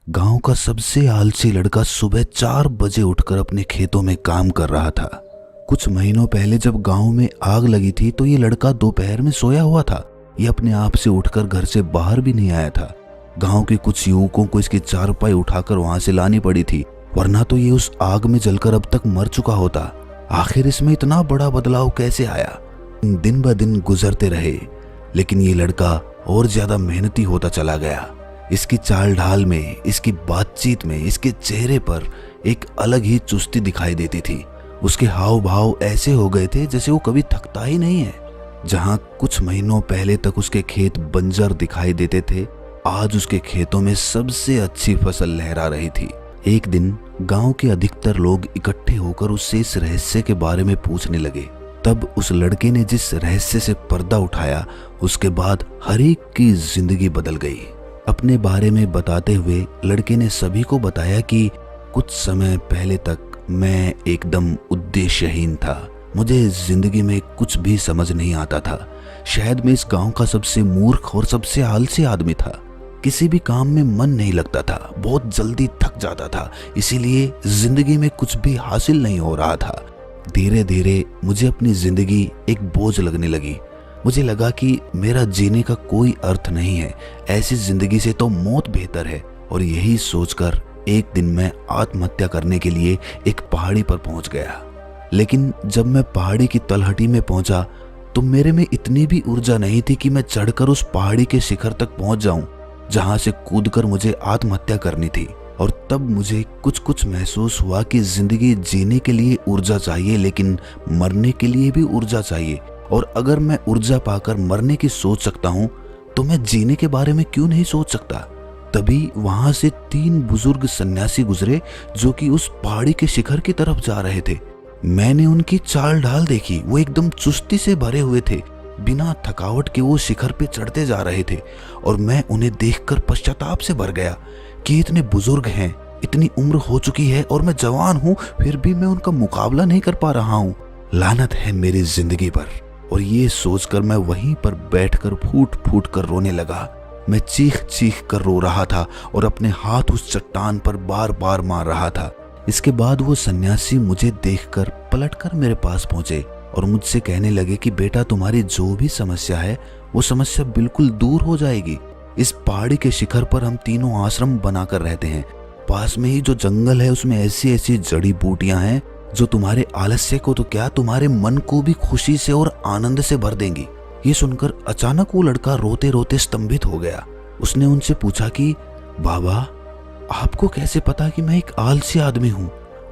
गांव का सबसे आलसी लड़का सुबह 4 बजे उठकर अपने खेतों में काम कर रहा था। कुछ महीनों पहले जब गांव में आग लगी थी तो ये लड़का दोपहर में सोया हुआ था। ये अपने आप से उठकर घर से बाहर भी नहीं आया था। गांव के कुछ युवकों को इसकी चारपाई उठाकर वहां से लानी पड़ी थी, वरना तो ये उस आग में जलकर अब तक मर चुका होता। आखिर इसमें इतना बड़ा बदलाव कैसे आया? दिन ब दिन गुजरते रहे, लेकिन ये लड़का और ज्यादा मेहनती होता चला गया। इसकी चाल ढाल में, इसकी बातचीत में, इसके चेहरे पर एक अलग ही चुस्ती दिखाई देती थी। उसके हाव भाव ऐसे हो गए थे जैसे वो कभी थकता ही नहीं है। जहां कुछ महीनों पहले तक उसके खेत बंजर दिखाई देते थे, आज उसके खेतों में सबसे अच्छी फसल लहरा रही थी। एक दिन गांव के अधिकतर लोग इकट्ठे होकर उससे इस रहस्य के बारे में पूछने लगे। तब उस लड़के ने जिस रहस्य से पर्दा उठाया, उसके बाद हर एक की जिंदगी बदल गई। अपने बारे में बताते हुए लड़के ने सभी को बताया कि कुछ समय पहले तक मैं एकदम उद्देश्यहीन था। मुझे जिंदगी में कुछ भी समझ नहीं आता था। शायद मैं इस गांव का सबसे मूर्ख और सबसे आलसी आदमी था। किसी भी काम में मन नहीं लगता था, बहुत जल्दी थक जाता था, इसीलिए जिंदगी में कुछ भी हासिल नहीं हो रहा था। धीरे धीरे मुझे अपनी जिंदगी एक बोझ लगने लगी। मुझे लगा कि मेरा जीने का कोई अर्थ नहीं है, ऐसी जिंदगी से तो मौत बेहतर है। और यही सोचकर एक दिन मैं आत्महत्या करने के लिए एक पहाड़ी पर पहुंच गया। लेकिन जब मैं पहाड़ी की तलहटी में पहुंचा तो मेरे में इतनी भी ऊर्जा नहीं थी कि मैं चढ़कर उस पहाड़ी के शिखर तक पहुंच जाऊं, जहां से कूदकर मुझे आत्महत्या करनी थी। और तब मुझे कुछ महसूस हुआ कि जिंदगी जीने के लिए ऊर्जा चाहिए, लेकिन मरने के लिए भी ऊर्जा चाहिए। और अगर मैं ऊर्जा पाकर मरने की सोच सकता हूं, तो मैं जीने के बारे में क्यों नहीं सोच सकता? तभी वहां से 3 बुजुर्ग सन्यासी गुजरे जो कि उस पहाड़ी के शिखर की तरफ जा रहे थे। मैंने उनकी चाल ढाल देखी। वो एकदम चुस्ती से भरे हुए थे, बिना थकावट के वो शिखर पे चढ़ते जा रहे थे। और मैं उन्हें देखकर पश्चाताप से भर गया कि इतने बुजुर्ग हैं, इतनी उम्र हो चुकी है और मैं जवान हूं, फिर भी मैं उनका मुकाबला नहीं कर पा रहा हूं। लानत है मेरी जिंदगी पर। और ये सोचकर मैं वहीं पर बैठकर फूट फूट कर रोने लगा। मैं चीख चीख कर रो रहा था और अपने हाथ उस चट्टान पर बार बार मार रहा था। इसके बाद वो सन्यासी मुझे देखकर पलटकर मेरे पास पहुंचे और मुझसे कहने लगे कि बेटा, तुम्हारी जो भी समस्या है वो समस्या बिल्कुल दूर हो जाएगी। इस पहाड़ी के शिखर पर हम तीनों आश्रम बनाकर रहते हैं। पास में ही जो जंगल है उसमें ऐसी ऐसी जड़ी बूटियां हैं जो तुम्हारे आलस्य को तो क्या, तुम्हारे मन को भी खुशी से और आनंद से भर देंगी। ये सुनकर अचानक वो लड़का रोते रोते स्तंभित हो गया। उसने उनसे पूछा कि बाबा, आपको कैसे पता कि मैं एक आलसी आदमी हूँ?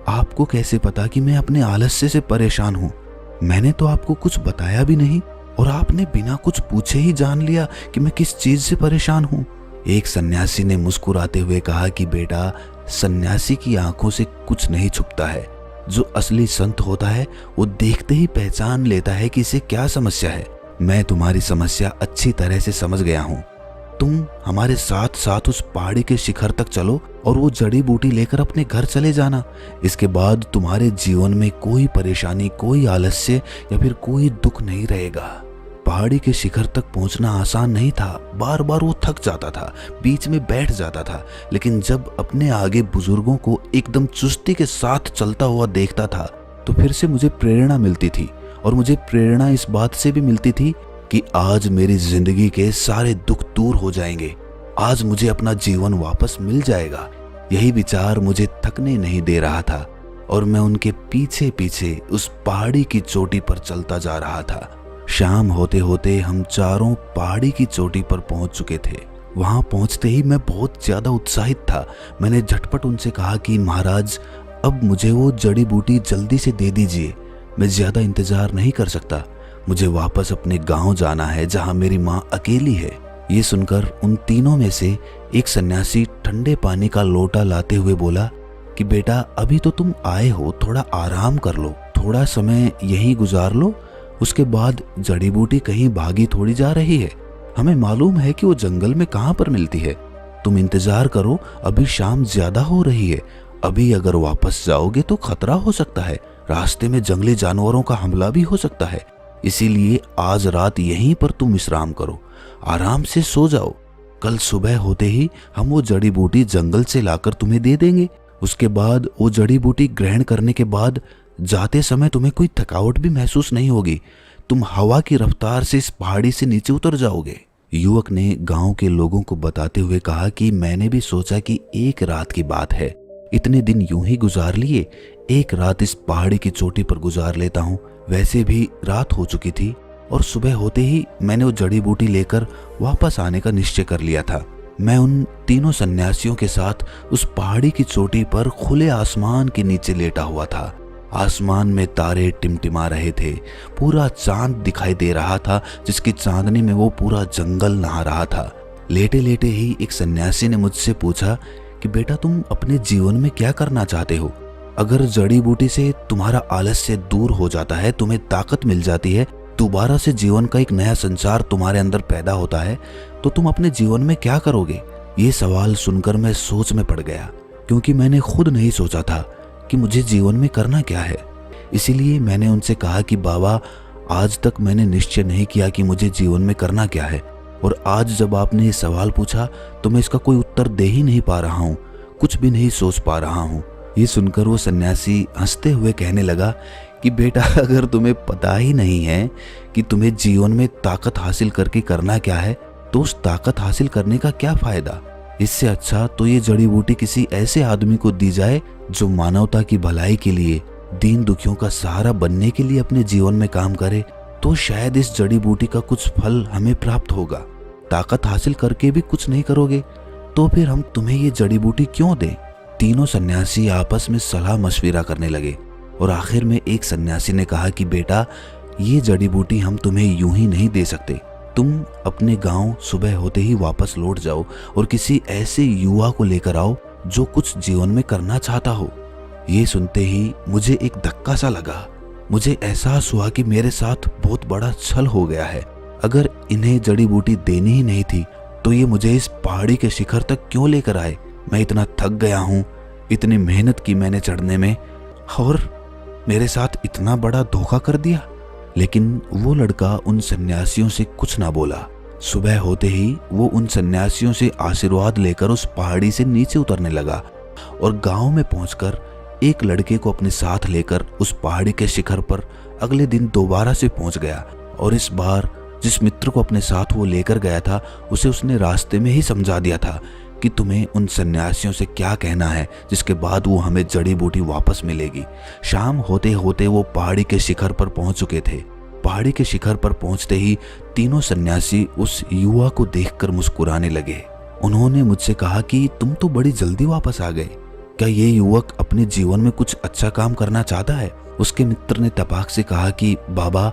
आपको कैसे पता कि मैं अपने आलस्य से परेशान हूँ? मैंने तो आपको कुछ बताया भी नहीं और आपने बिना कुछ पूछे ही जान लिया कि मैं किस चीज से परेशान हूँ। एक सन्यासी ने मुस्कुराते हुए कहा कि बेटा, सन्यासी की आंखों से कुछ नहीं छुपता है। जो असली संत होता है वो देखते ही पहचान लेता है कि इसे क्या समस्या है। मैं तुम्हारी समस्या अच्छी तरह से समझ गया हूँ। तुम हमारे साथ साथ उस पहाड़ी के शिखर तक चलो और वो जड़ी बूटी लेकर अपने घर चले जाना। इसके बाद तुम्हारे जीवन में कोई परेशानी, कोई आलस्य या फिर कोई दुख नहीं रहेगा। पहाड़ी के शिखर तक पहुंचना आसान नहीं था। बार बार वो थक जाता था, बीच में बैठ जाता था, लेकिन जब अपने आगे बुजुर्गों को एकदम चुस्ती के साथ चलता हुआ देखता था तो फिर से मुझे प्रेरणा मिलती थी। और मुझे प्रेरणा इस बात से भी मिलती थी कि आज मेरी जिंदगी के सारे दुख दूर हो जाएंगे, आज मुझे अपना जीवन वापस मिल जाएगा। यही विचार मुझे थकने नहीं दे रहा था और मैं उनके पीछे पीछे उस पहाड़ी की चोटी पर चलता जा रहा था। शाम होते होते हम चारों पहाड़ी की चोटी पर पहुंच चुके थे। वहां पहुंचते ही मैं बहुत ज्यादा उत्साहित था। मैंने झटपट उनसे कहा कि महाराज, अब मुझे वो जड़ी बूटी जल्दी से दे दीजिए। मैं ज्यादा इंतजार नहीं कर सकता। मुझे वापस अपने गांव जाना है जहां मेरी माँ अकेली है। ये सुनकर उन तीनों में से एक सन्यासी ठंडे पानी का लोटा लाते हुए बोला कि बेटा, अभी तो तुम आए हो, थोड़ा आराम कर लो, थोड़ा समय यहीं गुजार लो। उसके बाद जड़ी बूटी कहीं भागी थोड़ी जा रही है। हमें मालूम है कि वो जंगल में कहां पर मिलती है। तुम इंतजार करो, अभी शाम ज्यादा हो रही है। अभी अगर वापस जाओगे तो खतरा हो सकता है, रास्ते में जंगली जानवरों का हमला भी हो सकता है। इसीलिए आज रात यहीं पर तुम विश्राम करो, आराम से सो जाओ। कल सुबह होते ही हम वो जड़ी बूटी जंगल से लाकर तुम्हें दे देंगे। उसके बाद वो जड़ी बूटी ग्रहण करने के बाद जाते समय तुम्हें कोई थकावट भी महसूस नहीं होगी। तुम हवा की रफ्तार से इस पहाड़ी से नीचे उतर जाओगे। युवक ने गांव के लोगों को बताते हुए कहा कि मैंने भी सोचा कि एक रात की बात है, इतने दिन यूं ही गुजार लिए, एक रात इस पहाड़ी की चोटी पर गुजार लेता हूँ। वैसे भी रात हो चुकी थी और सुबह होते ही मैंने वो जड़ी बूटी लेकर वापस आने का निश्चय कर लिया था। मैं उन तीनों सन्यासियों के साथ उस पहाड़ी की चोटी पर खुले आसमान के नीचे लेटा हुआ था। आसमान में तारे टिमटिमा रहे थे, पूरा चांद दिखाई दे रहा था जिसकी चांदनी में वो पूरा जंगल नहा रहा था। लेटे लेटे ही एक सन्यासी ने मुझसे पूछा कि बेटा, तुम अपने जीवन में क्या करना चाहते हो? अगर जड़ी बूटी से तुम्हारा आलस्य दूर हो जाता है, तुम्हें ताकत मिल जाती है, दोबारा से जीवन का एक नया संचार तुम्हारे अंदर पैदा होता है, तो तुम अपने जीवन में क्या करोगे? ये सवाल सुनकर मैं सोच में पड़ गया, क्योंकि मैंने खुद नहीं सोचा था कि मुझे जीवन में करना क्या है। इसीलिए मैंने उनसे कहा कि बाबा, आज तक मैंने निश्चय नहीं किया कि मुझे जीवन में करना क्या है, और आज जब आपने ये सवाल पूछा तो मैं इसका कोई उत्तर दे ही नहीं पा रहा हूँ, कुछ भी नहीं सोच पा रहा हूँ। ये सुनकर वो सन्यासी हंसते हुए कहने लगा कि बेटा, अगर तुम्हें पता ही नहीं है कि तुम्हें जीवन में ताकत हासिल करके करना क्या है, तो उस ताकत हासिल करने का क्या फायदा? इससे अच्छा तो ये जड़ी बूटी किसी ऐसे आदमी को दी जाए जो मानवता की भलाई के लिए, दीन दुखियों का सहारा बनने के लिए अपने जीवन में काम करे, तो शायद इस जड़ी बूटी का कुछ फल हमें प्राप्त होगा। ताकत हासिल करके भी कुछ नहीं करोगे तो फिर हम तुम्हें ये जड़ी बूटी क्यों दें? तीनों सन्यासी आपस में सलाह मशविरा करने लगे और आखिर में एक सन्यासी ने कहा कि बेटा, ये जड़ी बूटी हम तुम्हें यूं ही नहीं दे सकते। तुम अपने गांव सुबह होते ही वापस लौट जाओ और किसी ऐसे युवा को लेकर आओ जो कुछ जीवन में करना चाहता हो। ये सुनते ही मुझे एक धक्का सा लगा। मुझे एहसास हुआ कि मेरे साथ बहुत बड़ा छल हो गया है। अगर इन्हें जड़ी बूटी देनी ही नहीं थी तो ये मुझे इस पहाड़ी के शिखर तक क्यों लेकर आए? मैं इतना थक गया हूँ, इतनी मेहनत की मैंने चढ़ने में, और मेरे साथ इतना बड़ा धोखा कर दिया। लेकिन वो लड़का उन सन्यासियों से कुछ ना बोला। सुबह होते ही वो उन सन्यासियों से आशीर्वाद लेकर उस पहाड़ी से नीचे उतरने लगा और गांव में पहुंचकर एक लड़के को अपने साथ लेकर उस पहाड़ी के शिखर पर अगले दिन दोबारा से पहुंच गया। और इस बार जिस मित्र को अपने साथ वो लेकर गया था, उसे उसने रास्ते में ही समझा दिया था कि तुम्हें उन सन्यासियों से क्या कहना है, जिसके बाद वो हमें जड़ी बूटी वापस मिलेगी। शाम होते होते वो पहाड़ी के शिखर पर पहुंच चुके थे। पहाड़ी के शिखर पर पहुंचते ही तीनों सन्यासी उस युवा को देखकर मुस्कुराने लगे। उन्होंने मुझसे कहा कि तुम तो बड़ी जल्दी वापस आ गए, क्या ये युवक अपने जीवन में कुछ अच्छा काम करना चाहता है? उसके मित्र ने तपाक से कहा कि बाबा,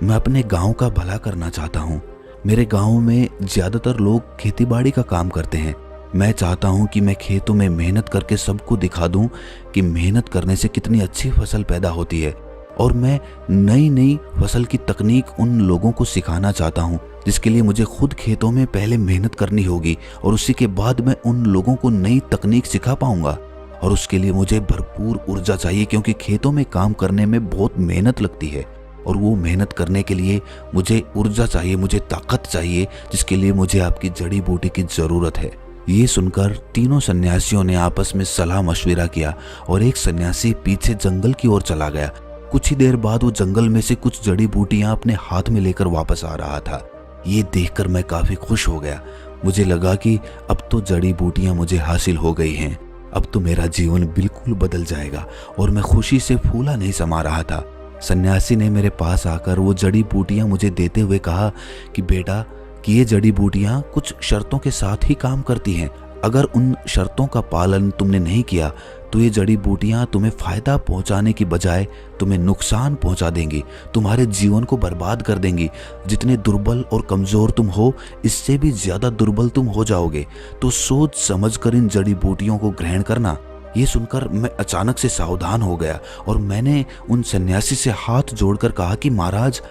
मैं अपने गांव का भला करना चाहता हूँ। मेरे गांव में ज्यादातर लोग खेतीबाड़ी का काम करते हैं। मैं चाहता हूँ कि मैं खेतों में मेहनत करके सबको दिखा दूँ कि मेहनत करने से कितनी अच्छी फसल पैदा होती है, और मैं नई नई फसल की तकनीक उन लोगों को सिखाना चाहता हूँ, जिसके लिए मुझे खुद खेतों में पहले मेहनत करनी होगी और उसी के बाद मैं उन लोगों को नई तकनीक सिखा पाऊंगा। और उसके लिए मुझे भरपूर ऊर्जा चाहिए, क्योंकि खेतों में काम करने में बहुत मेहनत लगती है, और वो मेहनत करने के लिए मुझे ऊर्जा चाहिए, मुझे ताकत चाहिए, जिसके लिए मुझे आपकी जड़ी बूटी की जरूरत है। ये सुनकर तीनों सन्यासियों ने आपस में सलाह मशविरा किया और एक सन्यासी पीछे जंगल की ओर चला गया। कुछ ही देर बाद वो जंगल में से कुछ जड़ी बूटियां अपने हाथ में लेकर वापस आ रहा था। ये देखकर मैं काफी खुश हो गया। मुझे लगा कि अब तो जड़ी बूटियां मुझे हासिल हो गई हैं, अब तो मेरा जीवन बिल्कुल बदल जाएगा, और मैं खुशी से फूला नहीं समा रहा था। सन्यासी ने मेरे पास आकर वो जड़ी बूटियां मुझे देते हुए कहा कि बेटा, कि ये जड़ी बूटियां कुछ शर्तों के साथ ही काम करती हैं। अगर उन शर्तों का पालन तुमने नहीं किया तो ये जड़ी बूटियां तुम्हें फायदा पहुंचाने की बजाय तुम्हें नुकसान पहुंचा देंगी, तुम्हारे जीवन को बर्बाद कर देंगी। जितने दुर्बल और कमजोर तुम हो, इससे भी ज्यादा दुर्बल तुम हो जाओगे। तो सोच समझकर इन जड़ी बूटियों को ग्रहण करना। ये सुनकर मैं अचानक से सावधान हो गया और मैंने उन सन्यासी से हाथ जोड़कर कहा कि महाराज,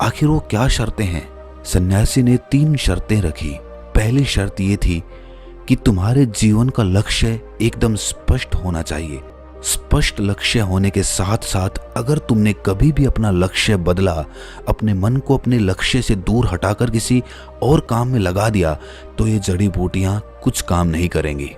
आखिर वो क्या शर्तें हैं? सन्यासी ने 3 शर्तें रखी। पहली शर्त ये थी कि तुम्हारे जीवन का लक्ष्य एकदम स्पष्ट होना चाहिए। स्पष्ट लक्ष्य होने के साथ साथ अगर तुमने कभी भी अपना लक्ष्य बदला, अपने मन को अपने लक्ष्य से दूर हटाकर किसी और काम में लगा दिया, तो ये जड़ी बूटियां कुछ काम नहीं करेंगी।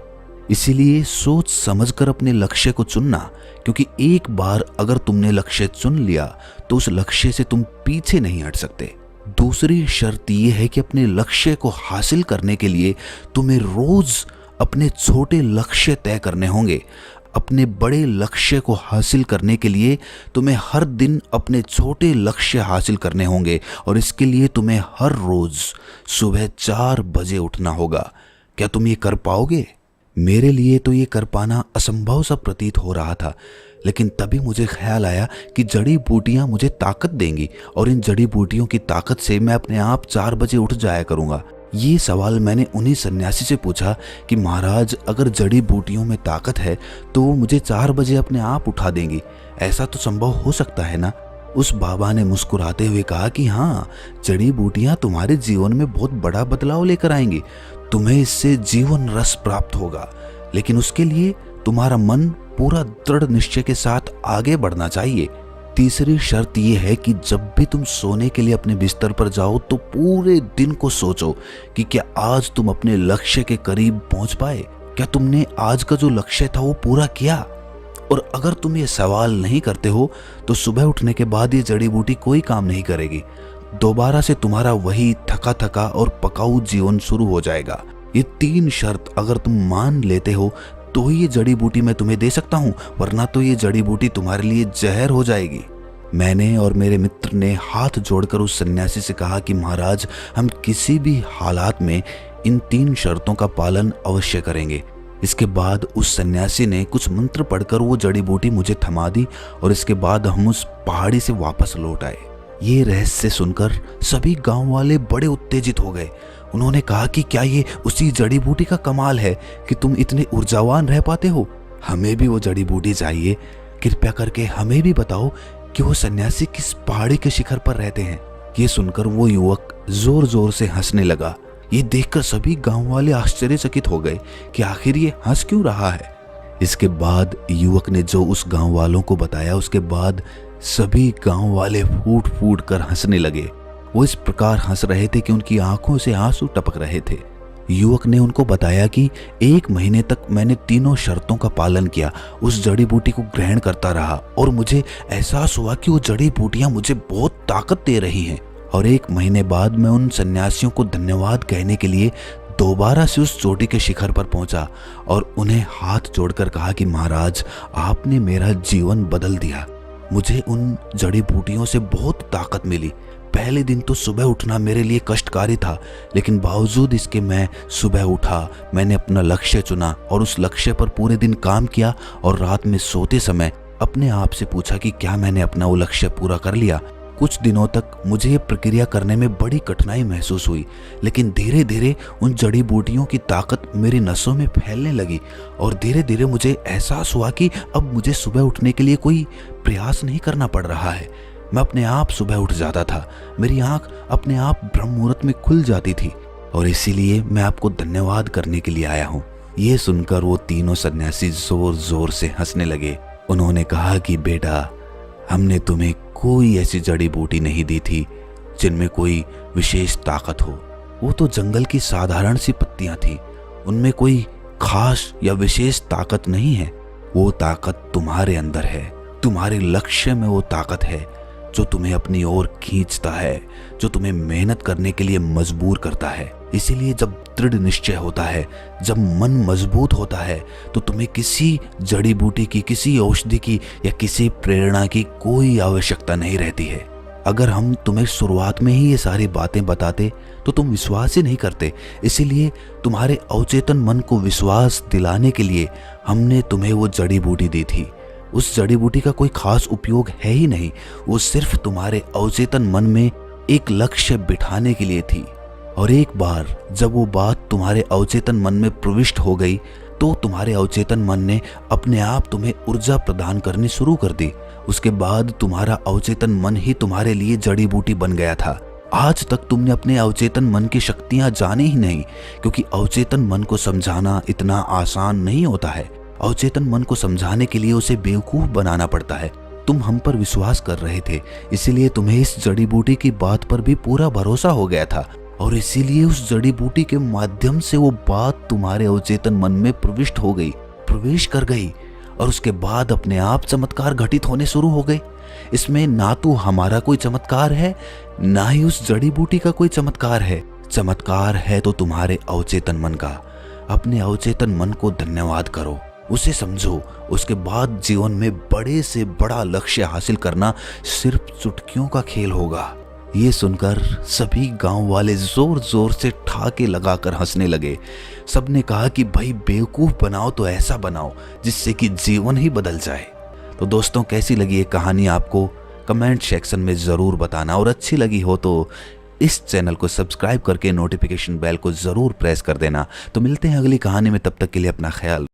इसीलिए सोच समझकर अपने लक्ष्य को चुनना, क्योंकि एक बार अगर तुमने लक्ष्य चुन लिया तो उस लक्ष्य से तुम पीछे नहीं हट सकते। दूसरी शर्त यह है कि अपने लक्ष्य को हासिल करने के लिए तुम्हें रोज अपने छोटे लक्ष्य तय करने होंगे। अपने बड़े लक्ष्य को हासिल करने के लिए तुम्हें हर दिन अपने छोटे लक्ष्य हासिल करने होंगे और इसके लिए तुम्हें हर रोज सुबह 4 बजे उठना होगा। क्या तुम ये कर पाओगे? मेरे लिए तो ये कर पाना असंभव सा प्रतीत हो रहा था, लेकिन तभी मुझे ख्याल आया कि जड़ी बूटियां मुझे ताकत देंगी और इन जड़ी बूटियों की ताकत से मैं अपने आप 4 बजे उठ जाया करूंगा। ये सवाल मैंने उन्हीं सन्यासी से पूछा कि महाराज, अगर जड़ी बूटियों में ताकत है तो वो मुझे 4 बजे अपने आप उठा देंगी, ऐसा तो संभव हो सकता है ना? उस बाबा ने मुस्कुराते हुए कहा कि हाँ, जड़ी बूटियां तुम्हारे जीवन में बहुत बड़ा बदलाव लेकर आएंगी। तुम्हें इससे जीवन रस प्राप्त होगा, लेकिन उसके लिए तुम्हारा मन पूरा दृढ़ निश्चय के साथ आगे बढ़ना चाहिए। तीसरी शर्त यह है कि जब भी तुम सोने के लिए अपने बिस्तर पर जाओ तो पूरे दिन को सोचो कि क्या आज तुम अपने लक्ष्य के करीब पहुंच पाए, क्या तुमने आज का जो लक्ष्य था वो पूरा किया। और अगर तुम ये सवाल नहीं करते हो तो सुबह उठने के बाद ये जड़ी बूटी कोई काम नहीं करेगी। दोबारा से तुम्हारा वही थका थका और पकाऊ जीवन शुरू हो जाएगा। ये 3 शर्त अगर तुम मान लेते हो तो ही ये जड़ी बूटी मैं तुम्हें दे सकता हूँ, वरना तो ये जड़ी बूटी तुम्हारे लिए जहर हो जाएगी। मैंने और मेरे मित्र ने हाथ जोड़कर उस सन्यासी से कहा कि महाराज, हम किसी भी हालात में इन 3 शर्तों का पालन अवश्य करेंगे। इसके बाद उस सन्यासी ने कुछ मंत्र पढ़कर वो जड़ी बूटी मुझे थमा दी और इसके बाद हम उस पहाड़ी से वापस लौट आए। ये रहस्य सुनकर सभी गांव वाले बड़े उत्तेजित हो गए। उन्होंने कहा कि क्या ये उसी जड़ी बूटी का कमाल है कि तुम इतने ऊर्जावान रह पाते हो? हमें भी वो जड़ी बूटी चाहिए। कृपया करके हमें भी बताओ कि वो सन्यासी किस पहाड़ी के शिखर पर रहते हैं। ये सुनकर वो युवक जोर जोर से हंसने लगा। ये देखकर सभी गांव वाले आश्चर्यचकित हो गए कि आखिर ये हंस क्यों रहा है। इसके बाद युवक ने जो उस गांव वालों को बताया, उसके बाद सभी गांव वाले फूट फूट कर हंसने लगे। वो इस प्रकार हंस रहे थे कि उनकी आंखों से आंसू टपक रहे थे। युवक ने उनको बताया कि 1 महीने तक मैंने तीनों शर्तों का पालन किया, उस जड़ी बूटी को ग्रहण करता रहा और मुझे एहसास हुआ कि वो जड़ी बूटियां मुझे बहुत ताकत दे रही हैं। और 1 महीने बाद मैं उन सन्यासियों को धन्यवाद कहने के लिए दोबारा से उस चोटी के शिखर पर पहुंचा और उन्हें हाथ जोड़कर कहा कि महाराज, आपने मेरा जीवन बदल दिया। मुझे उन जड़ी बूटियों से बहुत ताकत मिली। पहले दिन तो सुबह उठना मेरे लिए कष्टकारी था, लेकिन बावजूद इसके मैं सुबह उठा, मैंने अपना लक्ष्य चुना और उस लक्ष्य पर पूरे दिन काम किया और रात में सोते समय अपने आप से पूछा कि क्या मैंने अपना वो लक्ष्य पूरा कर लिया। कुछ दिनों तक मुझे ये प्रक्रिया करने में बड़ी कठिनाई महसूस हुई, लेकिन धीरे धीरे उन जड़ी बूटियों की ताकत मेरी नसों में फैलने लगी और धीरे धीरे मुझे एहसास हुआ कि अब मुझे सुबह उठने के लिए कोई प्रयास नहीं करना पड़ रहा है। मैं अपने आप सुबह उठ जाता था, मेरी आंख अपने आप ब्रह्म मुहूर्त में खुल जाती थी और इसीलिए मैं आपको धन्यवाद करने के लिए आया हूँ। ये सुनकर वो तीनों सन्यासी जोर जोर से हंसने लगे। उन्होंने कहा कि बेटा, हमने तुम्हें कोई ऐसी जड़ी बूटी नहीं दी थी जिनमें कोई विशेष ताकत हो। वो तो जंगल की साधारण सी पत्तियां थी, उनमें कोई खास या विशेष ताकत नहीं है। वो ताकत तुम्हारे अंदर है, तुम्हारे लक्ष्य में वो ताकत है जो तुम्हें अपनी ओर खींचता है, जो तुम्हें मेहनत करने के लिए मजबूर करता है। इसीलिए जब दृढ़ निश्चय होता है, जब मन मजबूत होता है, तो तुम्हें किसी जड़ी बूटी की, किसी औषधि की या किसी प्रेरणा की कोई आवश्यकता नहीं रहती है। अगर हम तुम्हें शुरुआत में ही ये सारी बातें बताते तो तुम विश्वास ही नहीं करते। इसीलिए तुम्हारे अवचेतन मन को विश्वास दिलाने के लिए हमने तुम्हें वो जड़ी बूटी दी थी। उस जड़ी बूटी का कोई खास उपयोग है ही नहीं, वो सिर्फ तुम्हारे अवचेतन मन में एक लक्ष्य बिठाने के लिए थी। और एक बार जब वो बात तुम्हारे अवचेतन मन में प्रविष्ट हो गई तो तुम्हारे अवचेतन मन ने अपने आप तुम्हें ऊर्जा प्रदान करनी शुरू कर दी। उसके बाद तुम्हारा अवचेतन मन ही तुम्हारे लिए जड़ी बूटी बन गया था। आज तक तुमने अपने अवचेतन मन की शक्तियां जानी ही नहीं, क्योंकि अवचेतन मन को समझाना इतना आसान नहीं होता है। अवचेतन मन को समझाने के लिए उसे बेवकूफ बनाना पड़ता है। तुम हम पर विश्वास कर रहे थे, इसीलिए तुम्हें इस जड़ी बूटी की बात पर भी पूरा भरोसा हो गया था और इसीलिए उस जड़ी बूटी के माध्यम से वो बात तुम्हारे अवचेतन मन में प्रवेश कर गई और उसके बाद अपने आप चमत्कार घटित होने शुरू हो गए। इसमें ना तो हमारा कोई चमत्कार है, ना ही उस जड़ी बूटी का कोई चमत्कार है। चमत्कार है तो तुम्हारे अवचेतन मन का। अपने अवचेतन मन को धन्यवाद करो, उसे समझो। उसके बाद जीवन में बड़े से बड़ा लक्ष्य हासिल करना सिर्फ चुटकियों का खेल होगा। ये सुनकर सभी गांव वाले जोर जोर से ठाके लगाकर हंसने लगे। सबने कहा कि भाई बेवकूफ बनाओ तो ऐसा बनाओ जिससे कि जीवन ही बदल जाए। तो दोस्तों, कैसी लगी ये कहानी आपको कमेंट सेक्शन में ज़रूर बताना, और अच्छी लगी हो तो इस चैनल को सब्सक्राइब करके नोटिफिकेशन बेल को ज़रूर प्रेस कर देना। तो मिलते हैं अगली कहानी में, तब तक के लिए अपना ख्याल